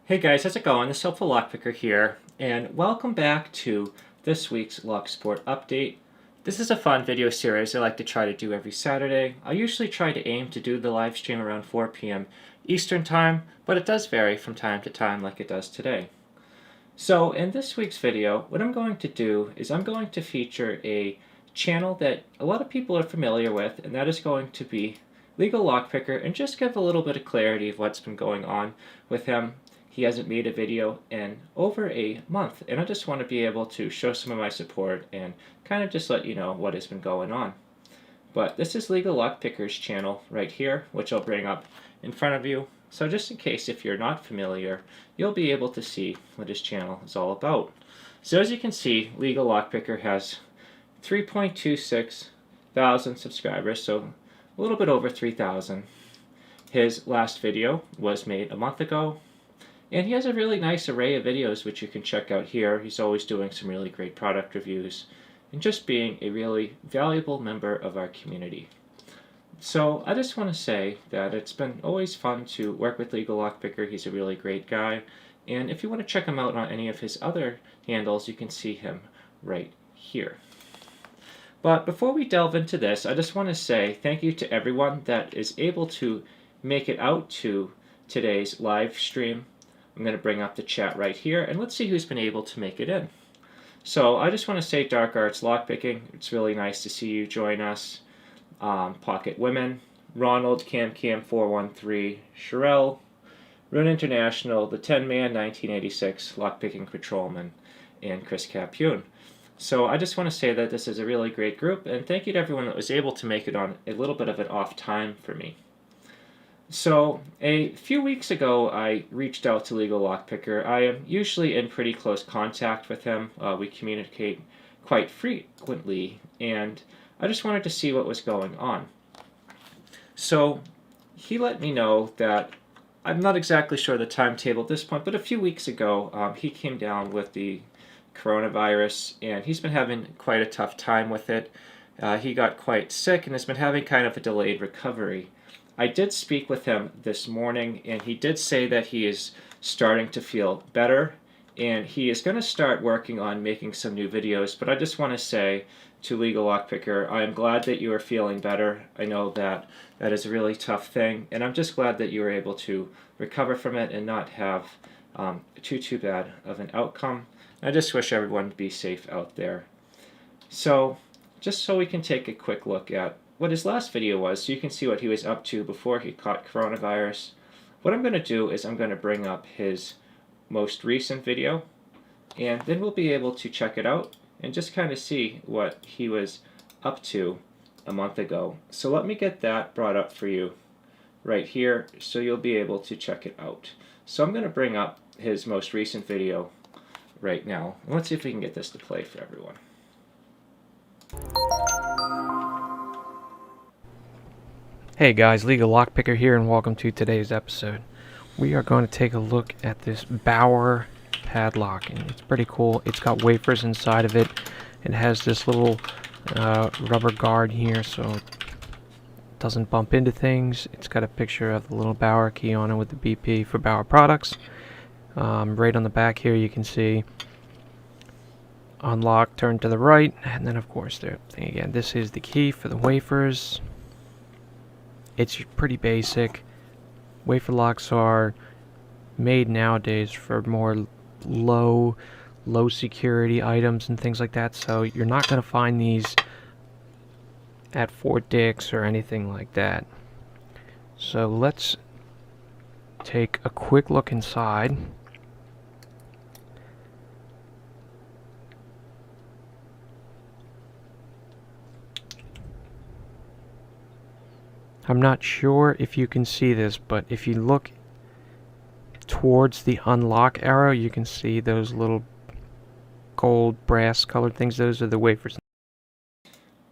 Hey guys, how's it going? This is HelpfulLockPicker here, and welcome back to this week's Lock Sport Update. This is a fun video series I like to try to do every Saturday. I usually try to aim to do the live stream around 4 p.m. Eastern Time, but it does vary from time to time like it does today. So in this week's video, what I'm going to do is I'm going to feature a channel that a lot of people are familiar with, and that is going to be LegalLockPicker, and just give a little bit of clarity of what's been going on with him. He hasn't made a video in over a month, and I just want to be able to show some of my support and kind of just let you know what has been going on. But this is LegalLockPicker's channel right here, which I'll bring up in front of you. So just in case if you're not familiar, you'll be able to see what his channel is all about. So as you can see, LegalLockPicker has 3.26 thousand subscribers, so a little bit over 3,000. His last video was made a month ago, and he has a really nice array of videos which you can check out here. He's always doing some really great product reviews and just being a really valuable member of our community. So I just want to say that it's been always fun to work with LegalLockPicker. He's a really great guy, and if you want to check him out on any of his other handles, you can see him right here. But before we delve into this, I just want to say thank you to everyone that is able to make it out to today's live stream. I'm going to bring up the chat right here, and let's see who's been able to make it in. So I just want to say Dark Arts Lockpicking, it's really nice to see you join us. Pocket Women, Ronald, CamCam413, Sherelle, Rune International, The 10-Man 1986, Lockpicking Patrolman, and Chris Capune. So I just want to say that this is a really great group, and thank you to everyone that was able to make it on a little bit of an off time for me. So a few weeks ago, I reached out to LegalLockPicker. I am usually in pretty close contact with him. We communicate quite frequently, and I just wanted to see what was going on. So he let me know that I'm not exactly sure the timetable at this point, but a few weeks ago, he came down with the coronavirus, and he's been having quite a tough time with it. He got quite sick and has been having kind of a delayed recovery. I did speak with him this morning, and he did say that he is starting to feel better, and he is going to start working on making some new videos. But I just want to say to LegalLockPicker, I am glad that you are feeling better. I know that that is a really tough thing, and I'm just glad that you were able to recover from it and not have too bad of an outcome. I just wish everyone to be safe out there. So just so we can take a quick look at what his last video was, so you can see what he was up to before he caught coronavirus. What I'm going to do is I'm going to bring up his most recent video, and then we'll be able to check it out and just kind of see what he was up to a month ago. So let me get that brought up for you right here so you'll be able to check it out. So I'm going to bring up his most recent video right now, and let's see if we can get this to play for everyone. Hey guys, LegalLockPicker here, and welcome to today's episode. We are going to take a look at this Bauer padlock, and it's pretty cool. It's got wafers inside of it. It has this little rubber guard here so it doesn't bump into things. It's got a picture of the little Bauer key on it with the BP for Bauer products. Right on the back here you can see unlock, turn to the right, and then of course there. Again, this is the key for the wafers. It's pretty basic. Wafer locks are made nowadays for more low security items and things like that, so you're not going to find these at Fort Dix or anything like that. So let's take a quick look inside. I'm not sure if you can see this, but if you look towards the unlock arrow, you can see those little gold brass colored things. Those are the wafers.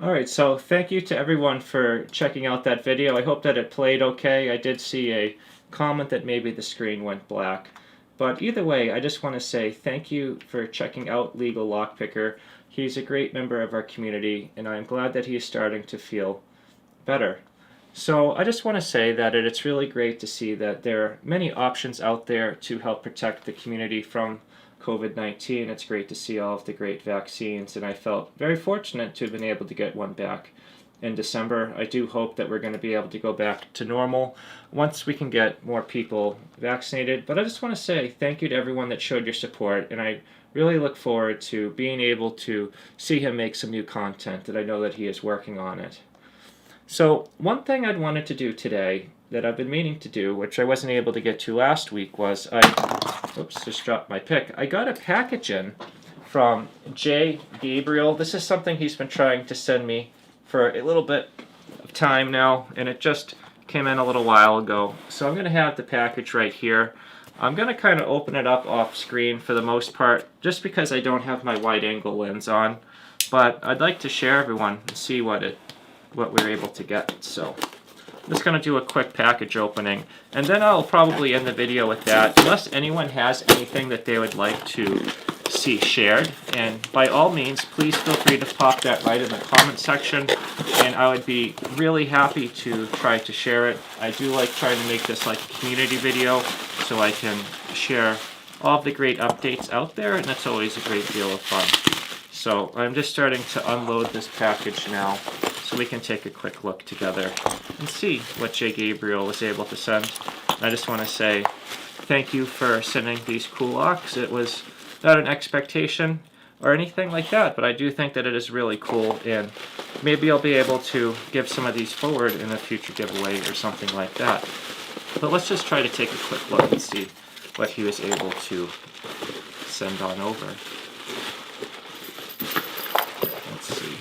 Alright, so thank you to everyone for checking out that video. I hope that it played okay. I did see a comment that maybe the screen went black. But either way, I just want to say thank you for checking out LegalLockPicker. He's a great member of our community, and I'm glad that he is starting to feel better. So I just want to say that it's really great to see that there are many options out there to help protect the community from COVID-19. It's great to see all of the great vaccines, and I felt very fortunate to have been able to get one back in December. I do hope that we're going to be able to go back to normal once we can get more people vaccinated. But I just want to say thank you to everyone that showed your support, and I really look forward to being able to see him make some new content, and I know that he is working on it. So one thing I'd wanted to do today that I've been meaning to do, which I wasn't able to get to last week, was oops, just dropped my pick. I got a package in from Jay Gabriel. This is something he's been trying to send me for a little bit of time now, and it just came in a little while ago. So I'm going to have the package right here. I'm going to kind of open it up off screen for the most part, just because I don't have my wide angle lens on. But I'd like to share everyone and see what we're able to get. So I'm just going to do a quick package opening, and then I'll probably end the video with that, unless anyone has anything that they would like to see shared. And by all means, please feel free to pop that right in the comment section, and I would be really happy to try to share it. I do like trying to make this like a community video so I can share all of the great updates out there, and it's always a great deal of fun. So I'm just starting to unload this package now, so we can take a quick look together and see what Jay Gabriel was able to send. I just want to say thank you for sending these cool locks. It was not an expectation or anything like that, but I do think that it is really cool, and maybe I'll be able to give some of these forward in a future giveaway or something like that. But let's just try to take a quick look and see what he was able to send on over. Let's see.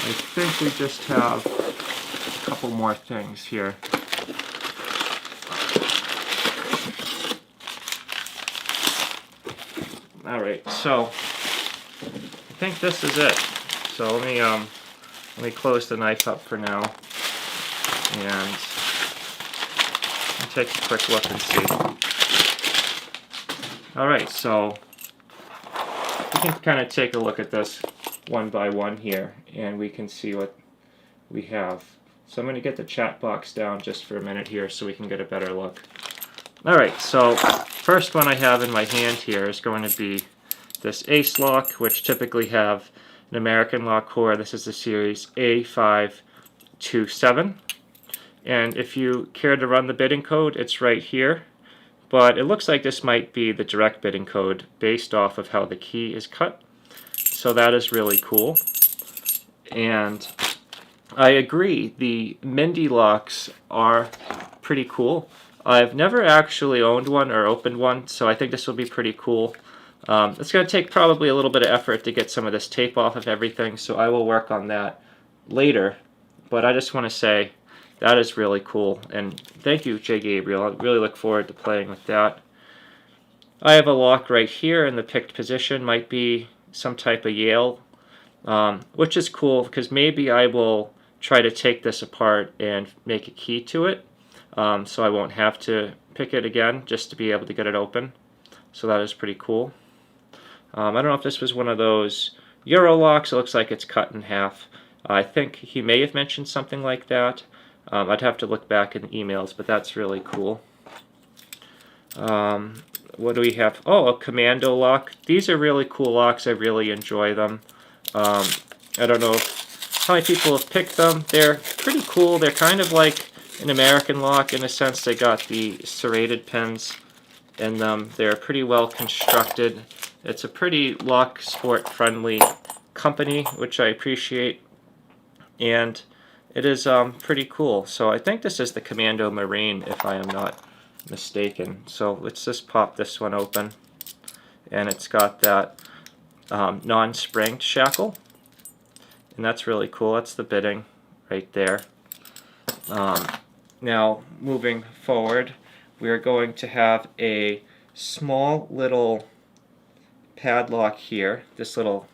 I think we just have a couple more things here. Alright, so I think this is it. So let me close the knife up for now and take a quick look and see. Alright, so we can kind of take a look at this one by one here, and we can see what we have. So I'm going to get the chat box down just for a minute here so we can get a better look. Alright, so first one I have in my hand here is going to be this Ace lock, which typically have an American lock core. This is the series A527. And if you care to run the bidding code, it's right here. But it looks like this might be the direct bidding code based off of how the key is cut. So that is really cool. And I agree, the Mindy locks are pretty cool. I've never actually owned one or opened one, so I think this will be pretty cool. It's going to take probably a little bit of effort to get some of this tape off of everything, so I will work on that later. But I just want to say that is really cool, and thank you, Jay Gabriel. I really look forward to playing with that. I have a lock right here in the picked position, might be some type of Yale, which is cool because maybe I will try to take this apart and make a key to it. So I won't have to pick it again just to be able to get it open. So that is pretty cool. I don't know if this was one of those Euro locks. It looks like it's cut in half. I think he may have mentioned something like that. I'd have to look back in the emails, but that's really cool. What do we have? Oh, a Commando Lock. These are really cool locks. I really enjoy them. I don't know how many people have picked them. They're pretty cool. They're kind of like an American lock in a sense. They got the serrated pins in them. They're pretty well constructed. It's a pretty lock sport friendly company, which I appreciate, and it is pretty cool. So I think this is the Commando Marine, if I am not mistaken. So let's just pop this one open, and it's got that non-springed shackle, and that's really cool. That's the bidding right there. Now moving forward, we are going to have a small little padlock here. This little,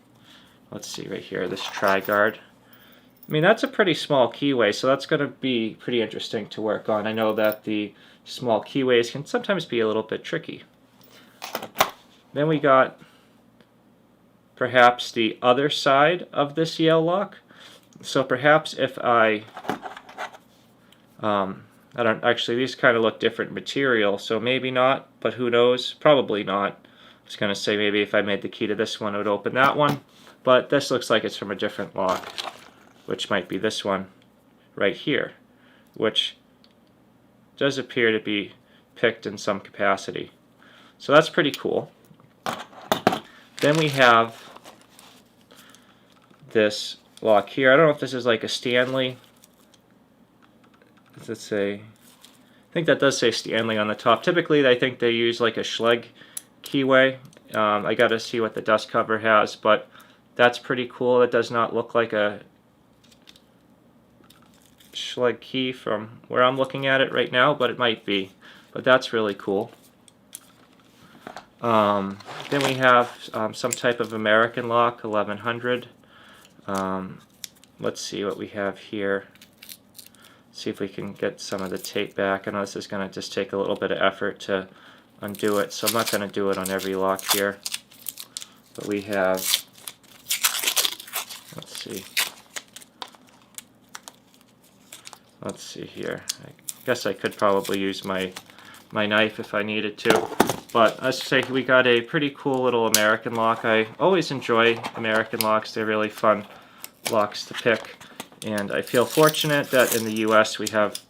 let's see right here, this tri-guard. I mean, that's a pretty small keyway, so that's going to be pretty interesting to work on. I know that the small keyways can sometimes be a little bit tricky. Then we got perhaps the other side of this Yale lock. So perhaps if I I don't actually, these kind of look different material, so maybe not, but who knows? Probably not. I was going to say maybe if I made the key to this one, it would open that one, but this looks like it's from a different lock, which might be this one right here, which does appear to be picked in some capacity. So that's pretty cool. Then we have this lock here. I don't know if this is like a Stanley. Does it say? I think that does say Stanley on the top. Typically, I think they use like a Schlage keyway. I got to see what the dust cover has, but that's pretty cool. It does not look like a Schlage key from where I'm looking at it right now, but it might be. But that's really cool. Then we have some type of American lock, 1100. Let's see what we have here. See if we can get some of the tape back. I know this is going to just take a little bit of effort to undo it, so I'm not going to do it on every lock here. But we have, let's see here. I guess I could probably use my knife if I needed to. But let's say we got a pretty cool little American lock. I always enjoy American locks. They're really fun locks to pick. And I feel fortunate that in the US we have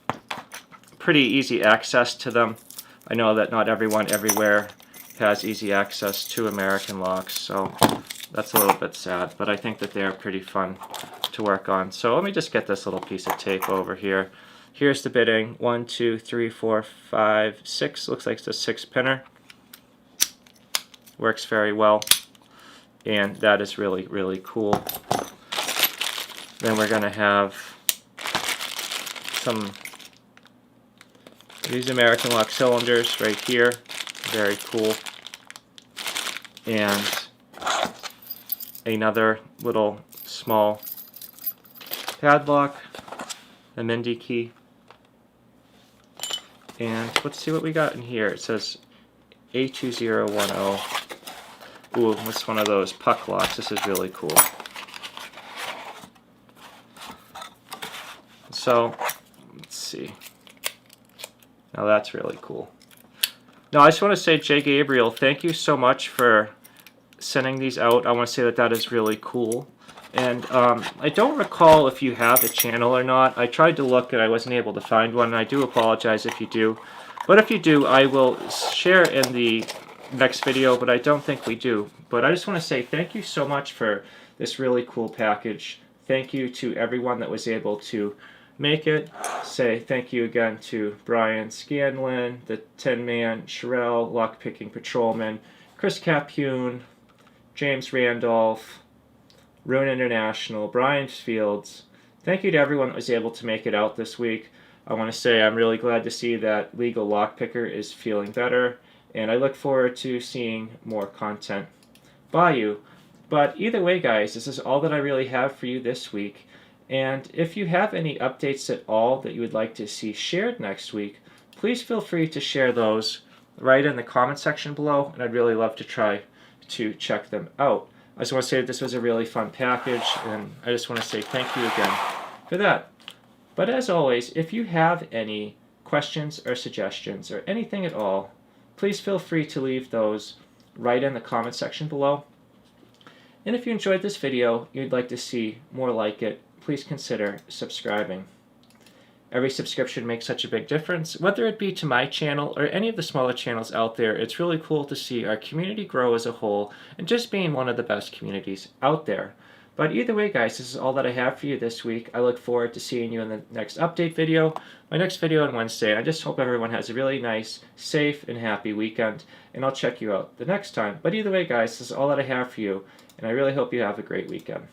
pretty easy access to them. I know that not everyone everywhere has easy access to American locks, so that's a little bit sad, but I think that they're pretty fun to work on. So let me just get this little piece of tape over here. Here's the bitting. 1, 2, 3, 4, 5, 6. Looks like it's a 6-pinner. Works very well, and that is really, really cool. Then we're going to have some of these American lock cylinders right here. Very cool. And another little small padlock, a Mindy key. And let's see what we got in here. It says A2010. Ooh, it's one of those puck locks. This is really cool. So, let's see. Now that's really cool. Now I just want to say, Jay Gabriel, thank you so much for sending these out. I want to say that that is really cool. And I don't recall if you have a channel or not. I tried to look and I wasn't able to find one, and I do apologize if you do. But if you do, I will share in the next video, but I don't think we do. But I just want to say thank you so much for this really cool package. Thank you to everyone that was able to make it. Say thank you again to Brian Scanlon, the Tin Man, Sherelle, Lockpicking Patrolman, Chris Capune, James Randolph, Rune International, Brian Fields. Thank you to everyone that was able to make it out this week. I want to say I'm really glad to see that LegalLockPicker is feeling better, and I look forward to seeing more content by you. But either way, guys, this is all that I really have for you this week. And if you have any updates at all that you would like to see shared next week, please feel free to share those right in the comment section below, and I'd really love to try to check them out. I just want to say that this was a really fun package, and I just want to say thank you again for that. But as always, if you have any questions or suggestions or anything at all, please feel free to leave those right in the comment section below. And if you enjoyed this video and you'd like to see more like it, please consider subscribing. Every subscription makes such a big difference, whether it be to my channel or any of the smaller channels out there. It's really cool to see our community grow as a whole and just being one of the best communities out there. But either way, guys, this is all that I have for you this week. I look forward to seeing you in the next update video, my next video on Wednesday. I just hope everyone has a really nice, safe, and happy weekend, and I'll check you out the next time. But either way, guys, this is all that I have for you, and I really hope you have a great weekend.